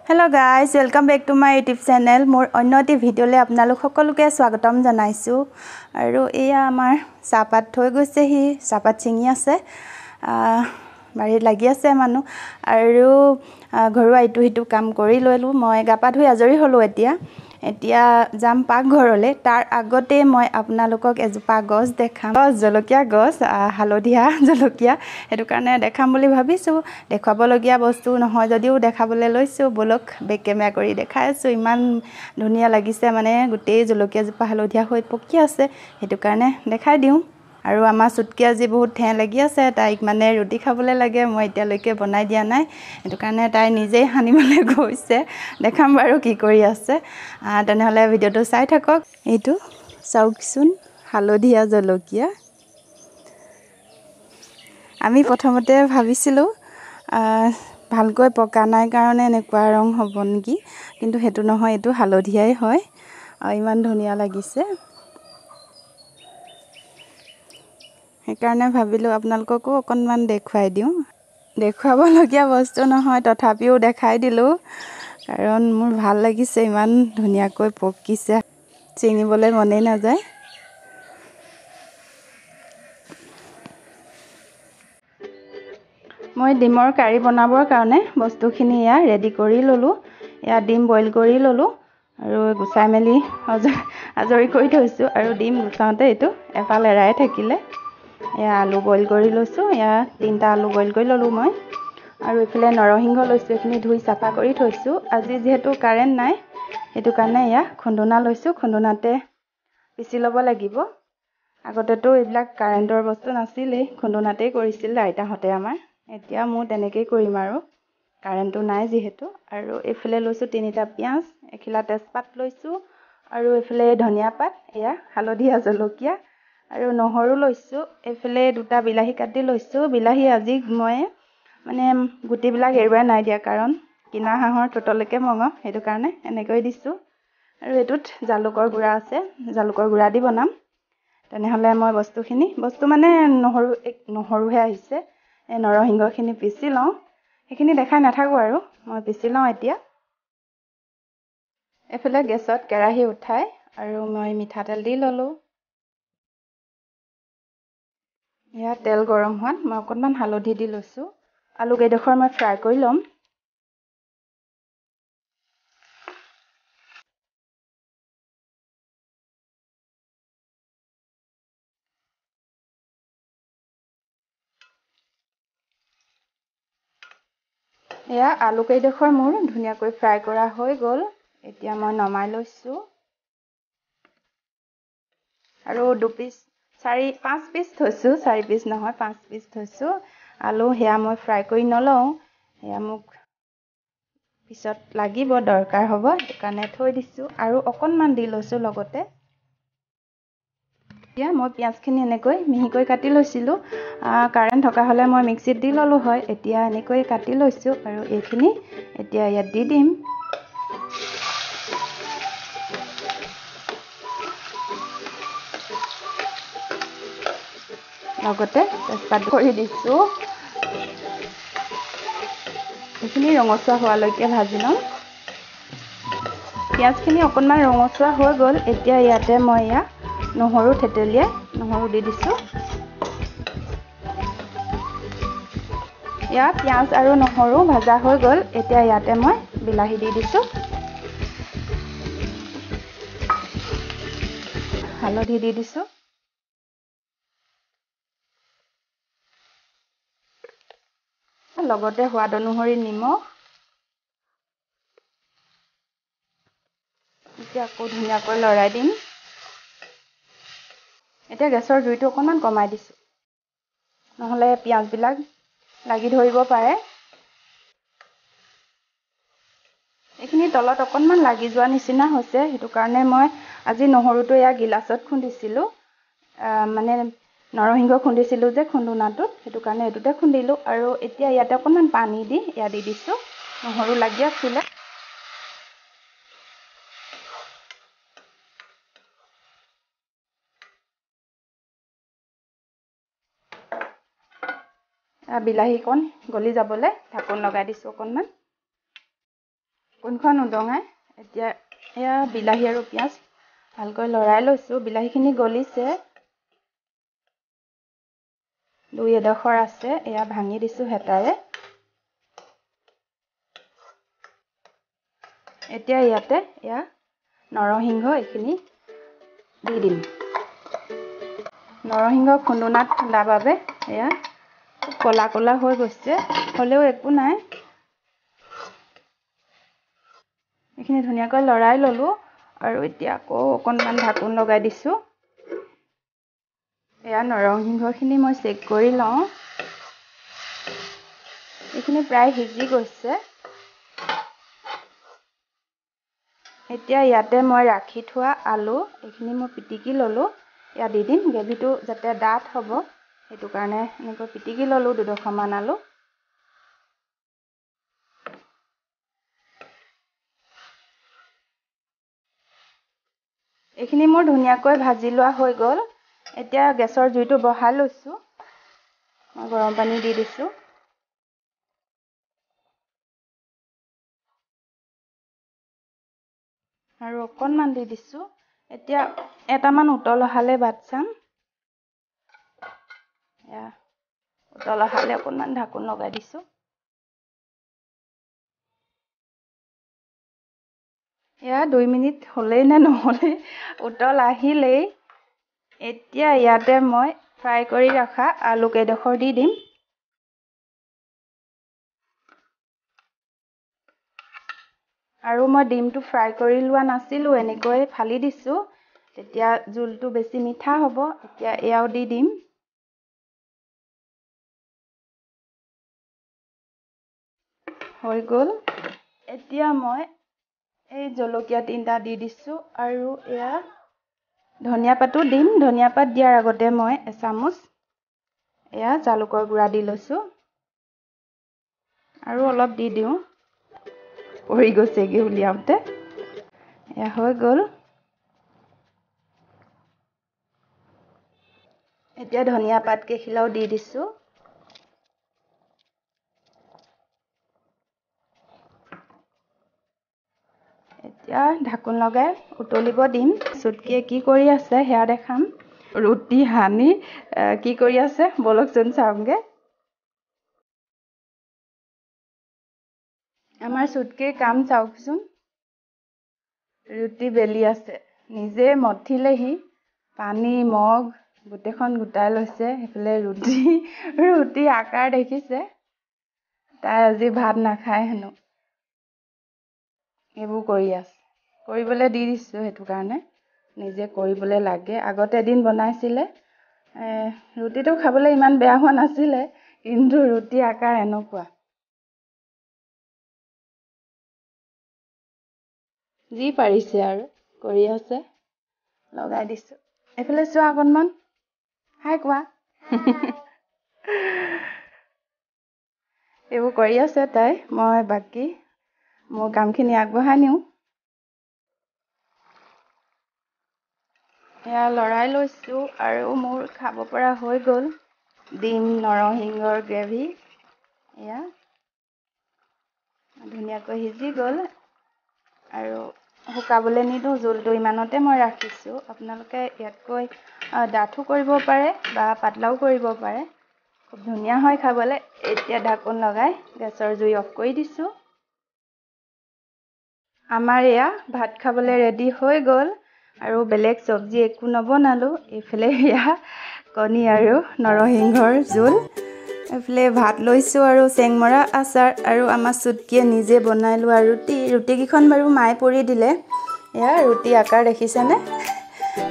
Hello guys, welcome back to my YouTube channel. More অন্যটি ভিডিওলে আপোনালোক সকলোকে স্বাগতম জনাইছো আৰু এয়া আমাৰ চাপাত হৈ গৈছে হি চাপাত চিঙি আছে বাৰীত লাগি আছে মানুহ আৰু ঘৰুৱা ইটো হিটো কাম কৰি লৈলো মই গাপা ধুই আজৰি হলো এতিয়া যাম পাক ঘৰলে তাৰ আগতে মই আপোনালোকক এজোপা গছ দেখাম জলকীয়া গছ হালধীয়া জলকীয়া এটো কাৰণে দেখাম বুলি ভাবিছো দেখাব লগিয়া বস্তু নহয় যদিও দেখাবলৈ লৈছো বলক বেক কেমেৰা কৰি দেখাইছো ইমান ধুনিয়া লাগিছে মানে গুটেই জলকীয়া জোপা হালধীয়া হৈ পকি আছে এটো কাৰণে দেখাই দিও আৰু আমাৰ চুটকি আজি বহুত ঠেঁ লাগি আছে তাইক মানে ৰুটি খাবলৈ লাগে মই এতিয়ালৈকে বনাই দিয়া নাই এটো কাৰণে তাই নিজে হানিবলৈ গৈছে দেখাম বাৰু কি কৰি আছে তেনেহলে ভিডিওটো চাই থাকক এইটো চাওকচোন হালধীয়া জলকীয়া আমি প্ৰথমতে ভাবিছিলো ভালকৈ পকা নাই কাৰণে এনেকুৱা ৰং হ'ব নেকি কিন্তু হেতু নহয় এটো হালধীয়াই হয় ইমান ধুনিয়া লাগিছে সেইকাৰণে ভাবিলো আপোনালোককো অকনমান দেখুৱাই দিও দেখুৱাব লগিয়া বস্তু নহয় তথাপিও দেখাই দিলো কাৰণ মোৰ ভাল লাগিছে ইমান ধুনিয়াকৈ পকিছে চিঙিবলৈ মনে নাযায় মই ডিমৰ কাৰি বনাবৰ কাৰণে বস্তুখিনি ইয়া ৰেডি কৰি ললো ইয়া ডিম বইল কৰি ললো আৰু গুছাই মেলি আজৰি কৰি থৈছো আৰু ডিম গুছাওতে এটো এফাল এৰাই থাকিলে ইয়া আলু বইল কৰি লৈছো ইয়া তিনটা আলু বইল কৰি ললো মই আৰু ইফালে নৰসিংহ লৈছো এখিনি ধুই সাফা কৰি থৈছো আজি যেহেতু কাৰেন্ট নাই এটো কাৰণে ইয়া খুন্দুনা লৈছো খুন্দুনাতে পিছি লব লাগিব আগতেতো এইবিলাক কাৰেন্টৰ বস্তু নাছিলেই খুন্দুনাতেই কৰিছিল আইতাহতে আমাৰ এতিয়া মই তেনেকৈ কৰিম আৰু কাৰেন্টটো নাই যেহেতু আৰু এফালে লৈছো তিনিটা পিয়াজ এখিলা তেজপাত লৈছো আৰু এফালে ধনিয়া পাত ইয়া হালধীয়া জলকীয়া আৰু নহৰু লৈছো এফালে দুটা বিলাহী কাটি লৈছো বিলাহী আজি মই মানে গুটি বিলাক এৰুৱাই নাই দিয়া কাৰণ কিনা হাঁহৰ টটলকে মঙহ হেতু কাৰণে এনেকৈ দিছো আৰু এটুত জালুকৰ গুড়া আছে জালুকৰ গুড়া দি বনাম তেনেহলে মই বস্তু মানে নহৰুহে আহিছে নৰসিংহখিনি পিছি লওঁ সেইখিনি দেখাই নাথাকো আৰু মই পিছি লওঁ এতিয়া এফালে গেছত কেৰাহী উঠাই আৰু মই মিঠাতেল দি ললো ইয়া তেল গৰম হোৱাত মই অকনমান হালধি দি লৈছো আলু কেইডোখৰ মই ফ্ৰাই কৰি লম ইয়া আলু কেইডোখৰ মোৰ ধুনিয়াকৈ ফ্ৰাই কৰা হৈ গল এতিয়া মই নমাই লৈছো আৰু 2 পিস 4-5 পিস থৈছো 4 পিস নহয় 5 পিস থৈছো আলু হেয়া মই ফ্ৰাই কৰি নলও হেয়া মোক পিছত লাগিব দৰকাৰ হ'ব কাৰণে থৈ দিছো আৰু অকনমান দি লৈছো লগতে এতিয়া মই পিয়াজখিনি এনেকৈ মিহিকৈ কাটি লৈছিলো কাৰেন্ট থকা হলে মই মিক্সিত দি ললো হয় এতিয়া এনেকৈ কাটি লৈছো আৰু এইখিনি এতিয়া ইয়াত দি দিম লগতে তেজপাত কৰি দিছো এইখিনি ৰঙচুৱা হোৱালৈকে ভাজি লম পিয়াজখিনি অকনমান ৰঙচুৱা হৈ গল এতিয়া ইয়াতে মই ইয়া নহৰু থেতেলিয়াই নহৰু দি দিছো ইয়া পিয়াজ আৰু নহৰু ভাজা হৈ গল এতিয়া ইয়াতে মই বিলাহী দি দিছো হালধি দি দিছো লগতে সোৱাদ অনুসৰি নিমখ এতিয়া আকৌ ধুনীয়াকৈ লৰাই দিম এতিয়া গেছৰ জুইটো অকনমান কমাই দিছো নহলে পিয়াজ বিলাক লাগি ধৰিব পাৰে এইখিনি তলত অকনমান লাগি যোৱা নিচিনা হৈছে হেতু কাৰণে মই আজি নহৰুটো ইয়া গিলাসত খুন্দিছিলো মানে নৰসিংহ খুন্দিছিলো যে খুন্দুনাটোত হেতু কাৰণে এটোতে খুন্দিলো আৰু এতিয়া ইয়াতে অকনমান পানী দি ইয়া দি দিছো নহৰু লাগি আছিল বিলাহী কোন গলি যাবলৈ ঢাকন লগাই দিছো অকনমান কোনখন উদঙাই এতিয়া এয়া বিলাহী আৰু পিঁয়াজ ভালকৈ লৰাই লৈছোঁ। বিলাহীখিনি গলিছে, দুই এডোখৰ আছে, এয়া ভাঙি দিছোঁ হেতাৰে। এতিয়া ইয়াতে এয়া নৰসিংহ এইখিনি দি দিম। নৰসিংহ খুন্দনাত খুন্দা বাবে এয়া ক'লা ক'লা হৈ গৈছে, হ'লেও একো নাই। এইখিনি ধুনীয়াকৈ লৰাই ল'লোঁ আৰু এতিয়া আকৌ অকণমান ঢাকোন লগাই দিছোঁ। এয়া নৰসিংহখিনি মই চেক কৰি লওঁ। এইখিনি প্ৰায় সিজি গৈছে। এতিয়া ইয়াতে মই ৰাখি থোৱা আলু এইখিনি মই পিটিকি ল'লোঁ। এয়া দি দিম, গ্ৰেভিটো যাতে ডাঠ হ'ব সেইটো কাৰণে এনেকৈ পিটিকি ল'লোঁ 2-2মান আলু। এইখিনি মোৰ ধুনীয়াকৈ ভাজি লোৱা হৈ গ'ল। এতিয়া গেছৰ জুইটো বহাই লৈছোঁ। মই গৰম পানী দি দিছোঁ। আৰু অকণমান দি দিছোঁ। এতিয়া এটামান উতল অহালে বাট চাম। এয়া উতল অহালে অকণমান ঢাকোন লগাই দিছোঁ। এয়া 2 মিনিট হ'লেই নে নহ'লেই উতল আহিলেই। এতিয়া ইয়াতে মই ফ্ৰাই কৰি ৰখা আলু কেইডোখৰ দি দিম। আৰু মই ডিমটো ফ্ৰাই কৰি লোৱা নাছিলোঁ, এনেকৈ ফালি দিছোঁ, তেতিয়া জোলটো বেছি মিঠা হ'ব। এতিয়া এয়াও দি দিম। হৈ গ'ল। এতিয়া মই এই জলকীয়া 3টা দি দিছোঁ আৰু এয়া ধনিয়া পাতো দিম। ধনিয়া পাত দিয়াৰ আগতে মই এচামুচ এয়া জালুকৰ গুড়া দি লৈছোঁ আৰু অলপ দি দিওঁ, পৰি গৈছেগৈ উলিয়াওঁতে। এয়া হৈ গ'ল। এতিয়া ধনিয়া পাত কেইখিলাও দি দিছোঁ। এতিয়া ঢাকোন লগাই উতলিব দিম। চুটকিয়ে কি কৰি আছে সেয়া দেখাম। ৰুটি সানি কি কৰি আছে বলকচোন চাওঁগে। আমাৰ চুটকিৰ কাম চাওকচোন। ৰুটি বেলি আছে, নিজে মঠিলেহি, পানী মগ গোটেইখন গোটাই লৈছে। সেইফালে ৰুটি আকাৰ দেখিছে। তাই আজি ভাত নাখায় হেনো। এইবোৰ কৰি আছে, কৰিবলৈ দি দিছোঁ, সেইটো কাৰণে নিজে কৰিবলৈ লাগে। আগতে এদিন বনাইছিলে, ৰুটিটো খাবলৈ ইমান বেয়া হোৱা নাছিলে, কিন্তু ৰুটি আকাৰ এনেকুৱা। যি পাৰিছে আৰু কৰি আছে, লগাই দিছোঁ। এইফালে চোৱা অকণমান, হাই কোৱা। এইবোৰ কৰি আছে তাই। মই বাকী মোৰ কামখিনি আগবঢ়াই নিওঁ। এয়া লৰাই লৈছোঁ আৰু মোৰ খাব পৰা হৈ গ'ল ডিম নৰসিংহৰ গ্ৰেভি। এয়া ধুনীয়াকৈ সিজি গ'ল আৰু শুকাবলৈ নিদিওঁ, জোলটো ইমানতে মই ৰাখিছোঁ। আপোনালোকে ইয়াতকৈ ডাঠো কৰিব পাৰে বা পাতলাও কৰিব পাৰে, খুব ধুনীয়া হয় খাবলৈ। এতিয়া ঢাকোন লগাই গেছৰ জুই অফ কৰি দিছোঁ। আমাৰ এয়া ভাত খাবলৈ ৰেডি হৈ গ'ল আৰু বেলেগ চব্জি একো নবনালোঁ। এইফালে এয়া কণী আৰু নৰসিংহৰ জোল, এইফালে ভাত লৈছোঁ আৰু চেংমৰা আচাৰ আৰু আমাৰ চুটকিয়ে নিজে বনাই লোৱা ৰুটিকেইখন বাৰু মায়ে পুৰি দিলে। এয়া ৰুটি আকাৰ দেখিছেনে?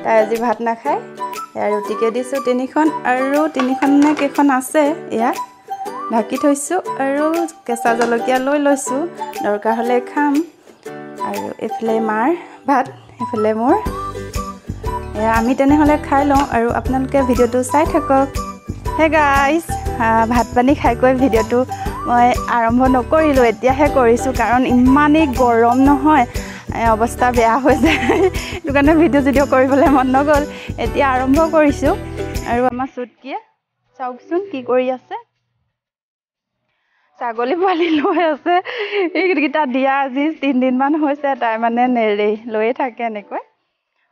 তাই আজি ভাত নাখায়। এয়া ৰুটিকে দিছোঁ 3খন আৰু 3খন নে কেইখন আছে, এয়া ঢাকি থৈছোঁ আৰু কেঁচা জলকীয়া লৈ লৈছোঁ, দৰকাৰ হ'লে খাম। আৰু এইফালে মাৰ ভাত, এইফালে মোৰ। এয়া আমি তেনেহ'লে খাই লওঁ আৰু আপোনালোকে ভিডিঅ'টো চাই থাকক। হে গাইজ, ভাত পানী খাইকৈ ভিডিঅ'টো মই আৰম্ভ নকৰিলোঁ, এতিয়াহে কৰিছোঁ, কাৰণ ইমানেই গৰম নহয়, অৱস্থা বেয়া হৈ যায়। সেইটো কাৰণে ভিডিঅ' কৰিবলৈ মন নগ'ল। এতিয়া আৰম্ভ কৰিছোঁ আৰু আমাৰ চুটকিয়ে চাওকচোন কি কৰি আছে। ছাগলী পোৱালি লৈ আছে এইকেইটা দিয়া আজি 3 দিনমান হৈছে তাই মানে নেৰেই লৈয়ে থাকে এনেকৈ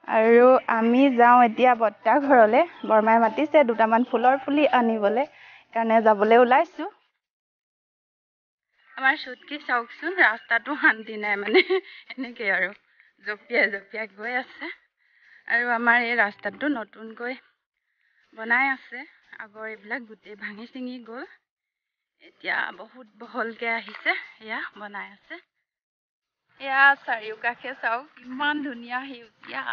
আৰু আমি যাওঁ এতিয়া বৰ্তাৰ ঘৰলৈ বৰমাই মাতিছে দুটামান ফুলৰ পুলি আনিবলৈ কাৰণে যাবলৈ ওলাইছোঁ আমাৰ চুটকি চাওকচোন ৰাস্তাটো শান্তি নাই মানে এনেকৈ আৰু জঁপিয়াই গৈ আছে আৰু আমাৰ এই ৰাস্তাটো নতুনকৈ বনাই আছে আগৰ এইবিলাক গোটেই ভাঙি চিঙি গ'ল এতিয়া বহুত বহলকৈ আহিছে এয়া বনাই আছে এয়া চাৰিওকাষে চাওক কিমান ধুনীয়া সেউজীয়া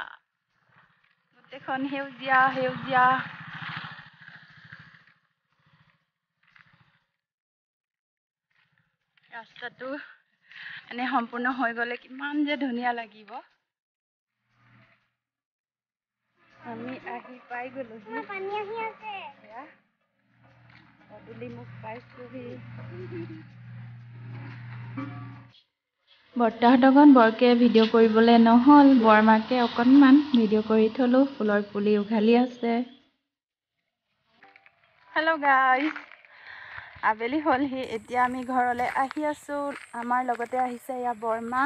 গোটেইখন সেউজীয়া ৰাস্তাটো মানে সম্পূৰ্ণ হৈ গ'লে কিমান যে ধুনীয়া লাগিব আমি আহি পাই গ'লোহি পানী আহি আছে পদূলি মুখ পাইছোহি বৰ্তাহঁতকন বৰকে ভিডিঅ' কৰিবলৈ নহ'ল বৰমাকে অকণমান ভিডিঅ' কৰি থলোঁ ফুলৰ পুলি উঘালি আছে হেল্ল' গাইজ আবেলি হ'লহি এতিয়া আমি ঘৰলৈ আহি আছোঁ আমাৰ লগতে আহিছে এয়া বৰমা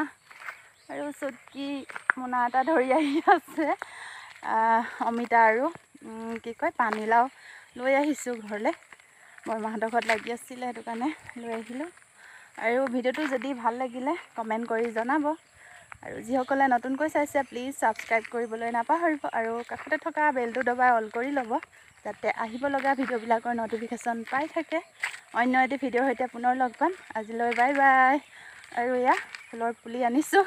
আৰু চুটকি মোনা এটা ধৰি আহি আছে অমিতা আৰু কি কয় পানীলাও লৈ আহিছোঁ ঘৰলৈ বৰমাহঁতৰ ঘৰত লাগি আছিলে সেইটো কাৰণে লৈ আহিলোঁ আৰু ভিডিঅ'টো যদি ভাল লাগিলে কমেণ্ট কৰি জনাব আৰু যিসকলে নতুনকৈ চাইছে প্লিজ ছাবস্ক্ৰাইব কৰিবলৈ নাপাহৰিব আৰু কাষতে থকা বেলটো দবাই অল কৰি ল'ব যাতে আহিব লগা ভিডিঅ'বিলাকৰ নটিফিকেশ্যন পাই থাকে অন্য এটি ভিডিঅ'ৰ সৈতে পুনৰ লগ পাম আজিলৈ বাই বাই আৰু এয়া ফুলৰ পুলি আনিছোঁ